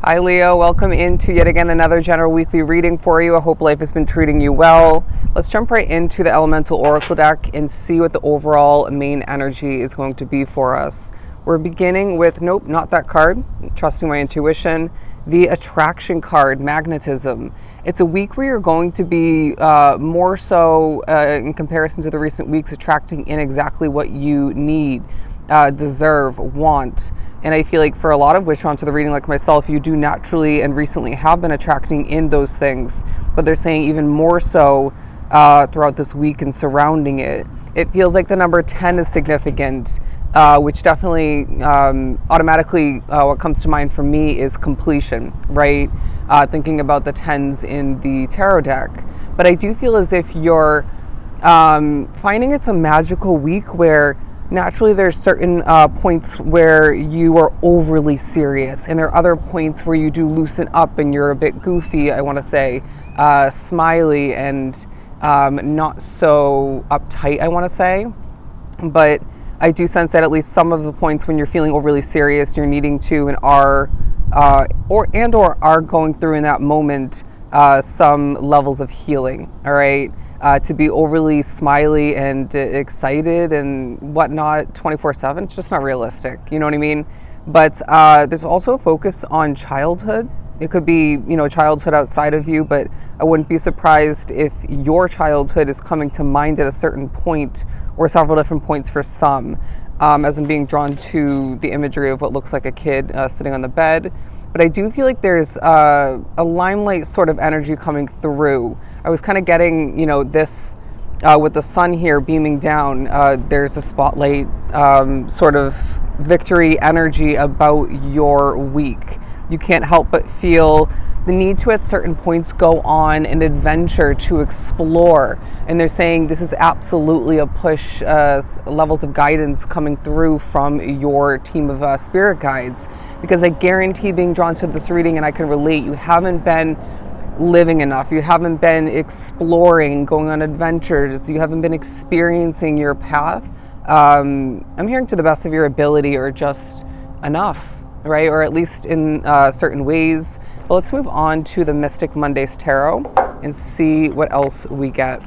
Hi Leo, welcome into yet again another general weekly reading for you. I hope life has been treating you well. Let's jump right into the Elemental Oracle deck and see what the overall main energy is going to be for us. We're beginning with, nope, not that card, trusting my intuition, the Attraction card, Magnetism. It's a week where you're going to be more so, in comparison to the recent weeks, attracting in exactly what you need, deserve, want. And I feel like for a lot of witch onto the reading like myself, you do naturally and recently have been attracting in those things. But they're saying even more so throughout this week and surrounding it. It feels like the number 10 is significant, which definitely automatically what comes to mind for me is completion, right? Thinking about the 10s in the tarot deck. But I do feel as if you're finding it's a magical week where naturally there's certain points where you are overly serious, and there are other points where you do loosen up and you're a bit goofy, I want to say, smiley and not so uptight, I want to say. But I do sense that at least some of the points when you're feeling overly serious, you're needing to and are are going through in that moment some levels of healing, all right? To be overly smiley and excited and whatnot 24/7, it's just not realistic. You know what I mean? But there's also a focus on childhood. It could be, childhood outside of you, but I wouldn't be surprised if your childhood is coming to mind at a certain point or several different points for some, as I'm being drawn to the imagery of what looks like a kid sitting on the bed. But I do feel like there's a limelight sort of energy coming through. I was kind of getting, this with the sun here beaming down, there's a spotlight sort of victory energy about your week. You can't help but feel the need to at certain points go on an adventure to explore. And they're saying this is absolutely a push, levels of guidance coming through from your team of spirit guides. Because I guarantee, being drawn to this reading, and I can relate, you haven't been living enough. You haven't been exploring, going on adventures. You haven't been experiencing your path. I'm hearing to the best of your ability, or just enough, right? Or at least in certain ways. But let's move on to the Mystic Mondays Tarot and see what else we get.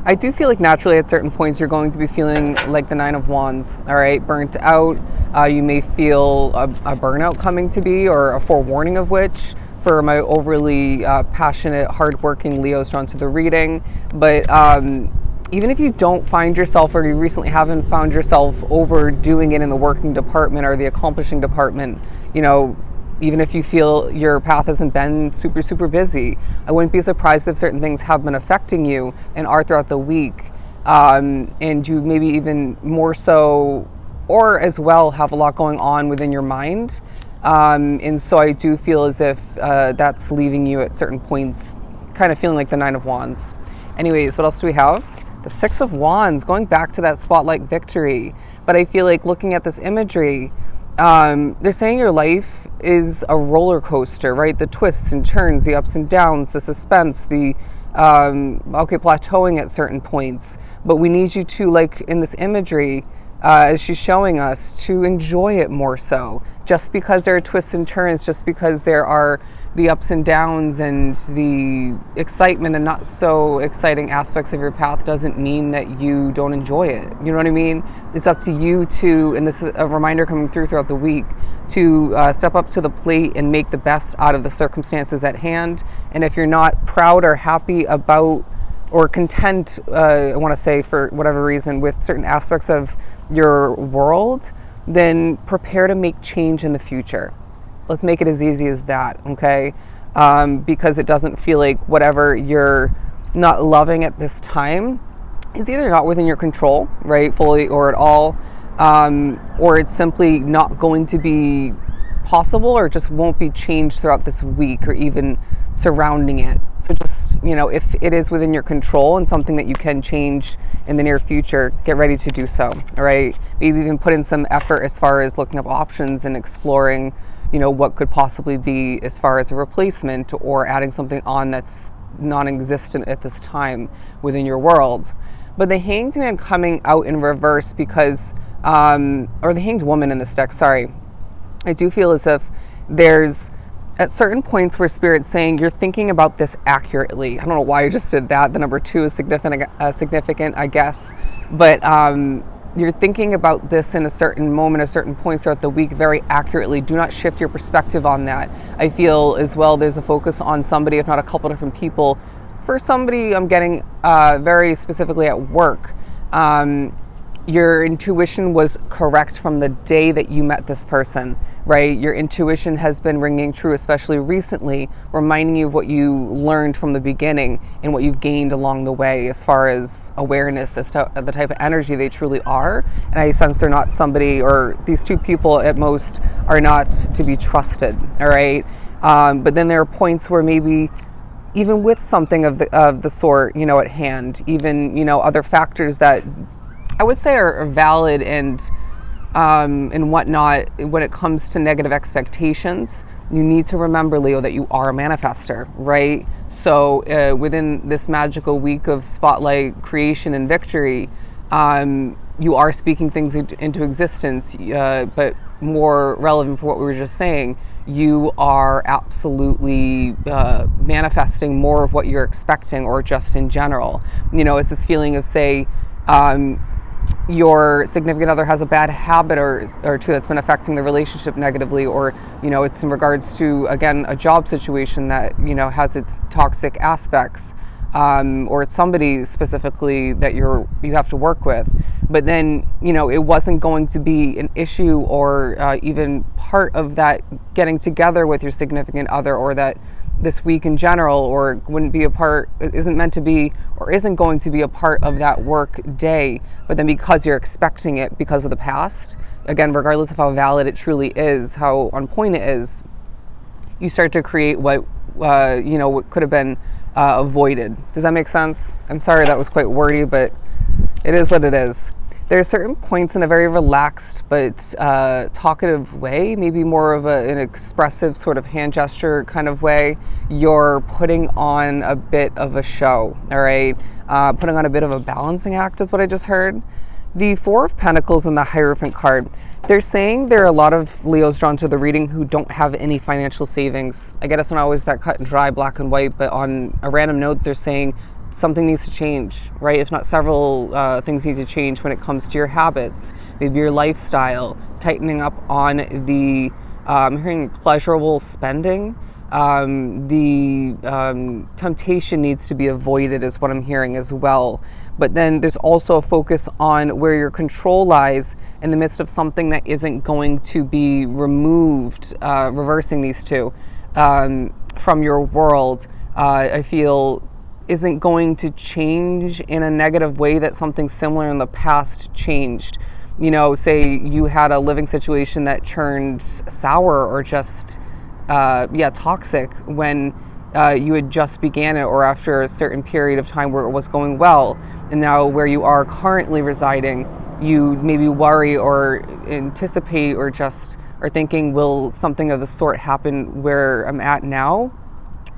I do feel like naturally at certain points you're going to be feeling like the Nine of Wands, all right? Burnt out. You may feel a burnout coming to be, or a forewarning of which, for my overly passionate, hardworking Leos drawn to the reading. But even if you don't find yourself, or you recently haven't found yourself overdoing it in the working department or the accomplishing department, even if you feel your path hasn't been super, super busy, I wouldn't be surprised if certain things have been affecting you and are throughout the week. And you maybe even more so, or as well, have a lot going on within your mind. And so I do feel as if that's leaving you at certain points kind of feeling like the Nine of Wands. Anyways, what else do we have? The Six of Wands, going back to that spotlight victory. But I feel like looking at this imagery, they're saying your life is a roller coaster, right? The twists and turns, the ups and downs, the suspense, the plateauing at certain points. But we need you to, like in this imagery, as she's showing us, to enjoy it more so. Just because there are twists and turns, just because there are the ups and downs and the excitement and not so exciting aspects of your path, doesn't mean that you don't enjoy it. You know what I mean? It's up to you to, and this is a reminder coming throughout the week, to step up to the plate and make the best out of the circumstances at hand. And if you're not proud or happy about, or content, I want to say, for whatever reason, with certain aspects of your world, then prepare to make change in the future. Let's make it as easy as that, okay? Because it doesn't feel like whatever you're not loving at this time is either not within your control, right, fully or at all, or it's simply not going to be possible, or just won't be changed throughout this week, or even surrounding it. So just, if it is within your control and something that you can change in the near future, get ready to do so, all right? Maybe even put in some effort as far as looking up options and exploring, what could possibly be as far as a replacement, or adding something on that's non-existent at this time within your world. But the Hanged Man coming out in reverse because, or the Hanged Woman in this deck, sorry. I do feel as if There's at certain points where Spirit's saying you're thinking about this accurately. I don't know why I just did that. The number 2 is significant, I guess. But you're thinking about this in a certain moment, a certain point throughout the week very accurately. Do not shift your perspective on that. I feel as well there's a focus on somebody, if not a couple different people. For somebody, I'm getting very specifically at work. Your intuition was correct from the day that you met this person, right? Your intuition has been ringing true, especially recently, reminding you of what you learned from the beginning and what you've gained along the way as far as awareness as to the type of energy they truly are. And I sense they're not somebody, or these 2 people at most are not to be trusted, all right? But then there are points where maybe even with something of the sort, at hand, even, other factors that I would say are valid and whatnot when it comes to negative expectations, you need to remember, Leo, that you are a manifester, right? So within this magical week of spotlight creation and victory, you are speaking things into existence, but more relevant for what we were just saying, you are absolutely manifesting more of what you're expecting, or just in general. It's this feeling of, say, your significant other has a bad habit or 2 that's been affecting the relationship negatively, or it's in regards to, again, a job situation that has its toxic aspects, or it's somebody specifically that you have to work with, but then it wasn't going to be an issue or even part of that getting together with your significant other, or that this week in general, or wouldn't be a part, isn't meant to be, or isn't going to be a part of that work day. But then because you're expecting it because of the past, again, regardless of how valid it truly is, how on point it is, you start to create what what could have been avoided. Does that make sense? I'm sorry that was quite wordy, but it is what it is. There are certain points in a very relaxed but talkative way, maybe more of an expressive sort of hand gesture kind of way. You're putting on a bit of a show, all right? Putting on a bit of a balancing act is what I just heard. The 4 of Pentacles and the Hierophant card, they're saying there are a lot of Leos drawn to the reading who don't have any financial savings. I get it's not always that cut and dry, black and white, but on a random note, they're saying something needs to change, right? If not several things need to change when it comes to your habits, maybe your lifestyle, tightening up on the, I'm hearing pleasurable spending. The temptation needs to be avoided is what I'm hearing as well. But then there's also a focus on where your control lies in the midst of something that isn't going to be removed, reversing these 2 from your world. I feel isn't going to change in a negative way that something similar in the past changed. Say you had a living situation that turned sour or just toxic when you had just began it, or after a certain period of time where it was going well, and now where you are currently residing, you maybe worry or anticipate or just are thinking, will something of the sort happen where I'm at now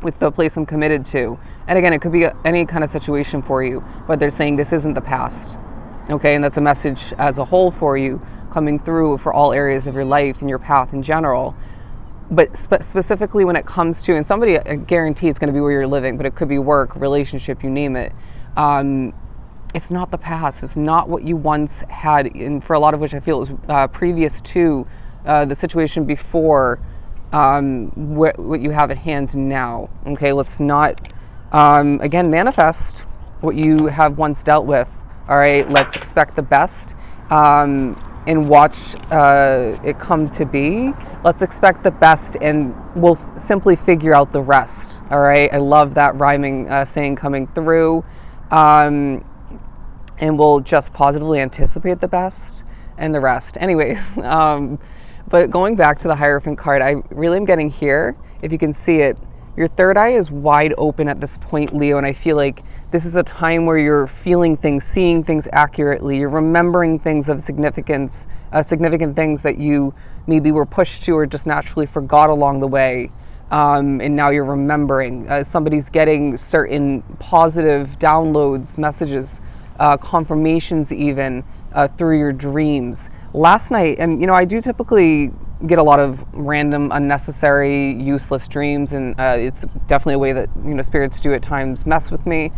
with the place I'm committed to? And again, it could be any kind of situation for you, but they're saying this isn't the past, okay? And that's a message as a whole for you, coming through for all areas of your life and your path in general. But specifically when it comes to, and somebody, I guarantee it's going to be where you're living, but it could be work, relationship, you name it. It's not the past. It's not what you once had, and for a lot of which I feel it was previous to the situation before what you have at hand now. Okay, let's not, again, manifest what you have once dealt with. All right, let's expect the best. And watch it come to be. Let's expect the best, and we'll simply figure out the rest. All right, I love that rhyming saying coming through. And we'll just positively anticipate the best and the rest. Anyways, but going back to the Hierophant card, I really am getting here, if you can see it, your third eye is wide open at this point, Leo, and I feel like this is a time where you're feeling things, seeing things accurately, you're remembering things of significance, significant things that you maybe were pushed to or just naturally forgot along the way, and now you're remembering. Somebody's getting certain positive downloads, messages, confirmations even, through your dreams. Last night, and I do typically get a lot of random, unnecessary, useless dreams, and it's definitely a way that, you know, spirits do at times mess with me.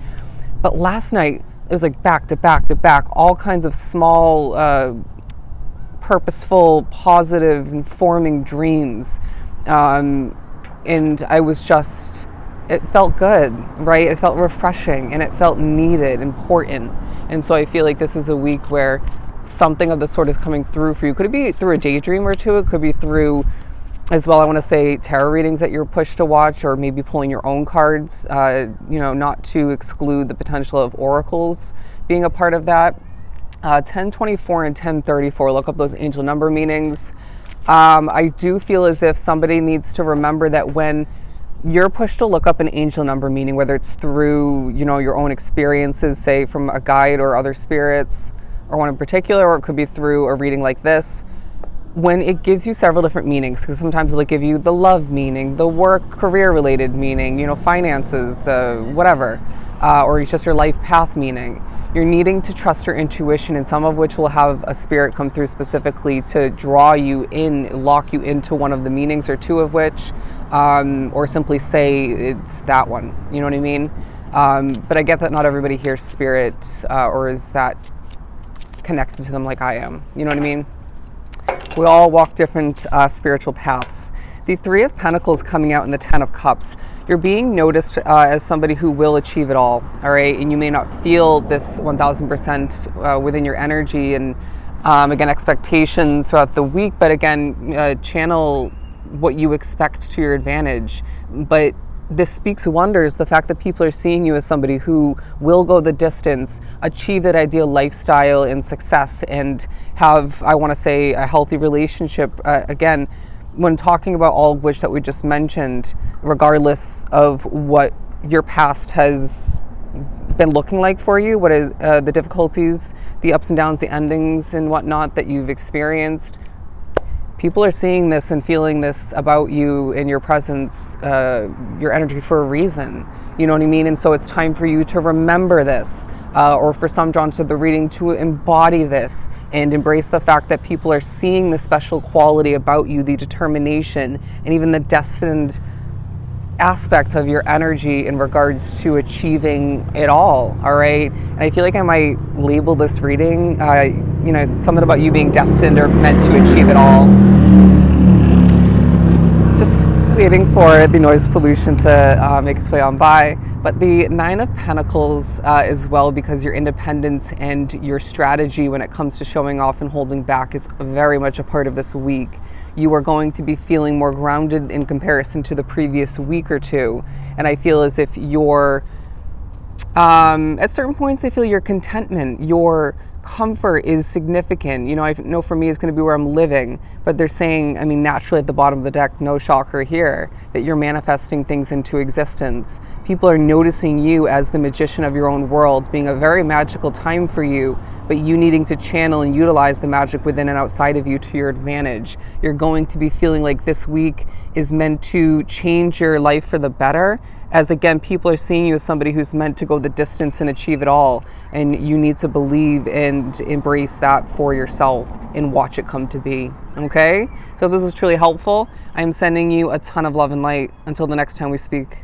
But last night it was like back to back to back, all kinds of small, purposeful, positive, informing dreams, and I was just, it felt good, right? It felt refreshing, and it felt needed, important. And so I feel like this is a week where something of the sort is coming through for you. Could it be through a daydream or two? It could be through, as well, I want to say, tarot readings that you're pushed to watch, or maybe pulling your own cards, you know, not to exclude the potential of oracles being a part of that. 1024 and 1034, look up those angel number meanings. I do feel as if somebody needs to remember that when you're pushed to look up an angel number meaning, whether it's through, you know, your own experiences, say from a guide or other spirits, or one in particular, or it could be through a reading like this, when it gives you several different meanings, because sometimes it'll give you the love meaning, the work, career related meaning, you know, finances, whatever, or it's just your life path meaning. You're needing to trust your intuition, and some of which will have a spirit come through specifically to draw you in, lock you into one of the meanings, or two of which, or simply say it's that one. You know what I mean? But I get that not everybody hears spirit or is that connected to them like I am. You know what I mean? We all walk different spiritual paths. The Three of Pentacles coming out in the Ten of Cups. You're being noticed as somebody who will achieve it all right? And you may not feel this 1000% within your energy and, again, expectations throughout the week, but again, channel what you expect to your advantage. But this speaks wonders, the fact that people are seeing you as somebody who will go the distance, achieve that ideal lifestyle and success, and have, I want to say, a healthy relationship. Again, when talking about all of which that we just mentioned, regardless of what your past has been looking like for you, what is the difficulties, the ups and downs, the endings and whatnot that you've experienced, people are seeing this and feeling this about you in your presence, your energy, for a reason. You know what I mean? And so it's time for you to remember this, or for some drawn to the reading, to embody this and embrace the fact that people are seeing the special quality about you, the determination, and even the destined aspects of your energy in regards to achieving it all right? And I feel like I might label this reading, you know, something about you being destined or meant to achieve it all. Just waiting for the noise pollution to make its way on by. But the Nine of Pentacles as well, because your independence and your strategy when it comes to showing off and holding back is very much a part of this week. You are going to be feeling more grounded in comparison to the previous week or two. And I feel as if you're, at certain points, I feel your contentment, your comfort is significant. You know, I know for me it's going to be where I'm living, but they're saying, I mean, naturally at the bottom of the deck, no shocker here, that you're manifesting things into existence. People are noticing you as the magician of your own world, being a very magical time for you, but you needing to channel and utilize the magic within and outside of you to your advantage. You're going to be feeling like this week is meant to change your life for the better, as again, people are seeing you as somebody who's meant to go the distance and achieve it all. And you need to believe and embrace that for yourself and watch it come to be. Okay? So if this was truly helpful, I'm sending you a ton of love and light. Until the next time we speak.